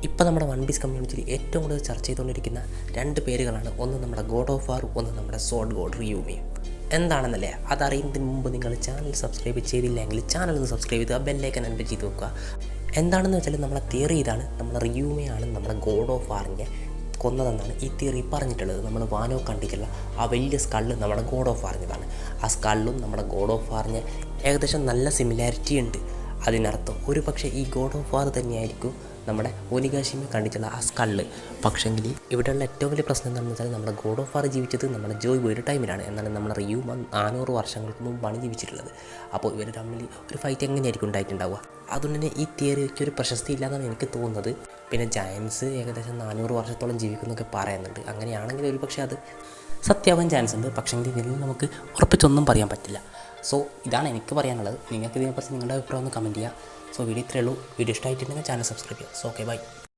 ഇപ്പോൾ നമ്മുടെ one piece കമ്മ്യൂണിറ്റിയിൽ ഏറ്റവും കൂടുതൽ ചർച്ച ചെയ്തുകൊണ്ടിരിക്കുന്ന രണ്ട് പേരുകളാണ്. ഒന്ന് നമ്മുടെ ഗോഡ് ഓഫ് വാർ, ഒന്ന് നമ്മുടെ സോഡ് ഗോഡ് റിയൂമിയും. എന്താണെന്നല്ലേ അതറിയുന്നതിന് മുമ്പ് നിങ്ങൾ ചാനൽ സബ്സ്ക്രൈബ് ചെയ്തില്ലെങ്കിൽ ചാനൽ ഒന്ന് സബ്സ്ക്രൈബ് ചെയ്ത് ബെല്ലൈക്കൺ എനേബിൾ ചെയ്ത് വെക്കുക. എന്താണെന്ന് വെച്ചാൽ നമ്മളെ തിയറി ഇതാണ്: നമ്മുടെ റിയൂമയാണ് നമ്മുടെ ഗോഡ് ഓഫ് വാറിനെ കൊന്നതെന്നാണ് ഈ തിയറി പറഞ്ഞിട്ടുള്ളത്. നമ്മൾ വാനോ കണ്ടിട്ടുള്ള ആ വലിയ സ്കള്ള് നമ്മുടെ ഗോഡ് ഓഫ് വാറിൻ്റെതാണ്. ആ സ്കള്ളും നമ്മുടെ ഗോഡ് ഓഫ് വാറിന് ഏകദേശം നല്ല സിമിലാരിറ്റി ഉണ്ട്. അതിനർത്ഥം ഒരു പക്ഷേ ഈ ഗോഡ് ഓഫ് വാർ തന്നെയായിരിക്കും നമ്മുടെ ഒനിഗാഷിമെ കണ്ടിട്ടുള്ള ആ സ്കള്ള്. പക്ഷെങ്കിൽ ഇവിടെയുള്ള ഏറ്റവും വലിയ പ്രശ്നം എന്താണെന്ന് വെച്ചാൽ നമ്മുടെ ഗോഡ് ഓഫ് വാർ ജീവിച്ചത് നമ്മുടെ ജോയ് ബോയുടെ ടൈമിലാണ്. എന്നാലും നമ്മുടെ റിയൂമ 400 വർഷങ്ങൾക്ക് മുമ്പാണ് ജീവിച്ചിട്ടുള്ളത്. അപ്പോൾ ഇവർ തമ്മിൽ ഒരു ഫൈറ്റ് എങ്ങനെയായിരിക്കും ഉണ്ടായിട്ടുണ്ടാവുക? അതുകൊണ്ട് തന്നെ ഈ തിയറിക്ക് ഒരു പ്രശസ്തി ഇല്ലാന്നാണ് എനിക്ക് തോന്നുന്നത്. പിന്നെ ജയൻസ് ഏകദേശം 400 വർഷത്തോളം ജീവിക്കുന്നൊക്കെ പറയുന്നുണ്ട്. അങ്ങനെയാണെങ്കിൽ ഒരു പക്ഷേ അത് സത്യമാവാൻ ചാൻസ് ഉണ്ട്. പക്ഷെങ്കിൽ ഇതിൽ നമുക്ക് ഉറപ്പിച്ചൊന്നും പറയാൻ പറ്റില്ല. സോ ഇതാണ് എനിക്ക് പറയാനുള്ളത്. നിങ്ങൾക്ക് ഇതിനെക്കുറിച്ച് നിങ്ങളുടെ അഭിപ്രായം ഒന്ന് കമൻറ്റ് ചെയ്യുക. സോ വീഡിയോ ഇത്രയേ ഉള്ളൂ. വീഡിയോ ഇഷ്ടമായിട്ടുണ്ടെങ്കിൽ ചാനൽ സബ്സ്ക്രൈബ് ചെയ്യുക. So okay, by.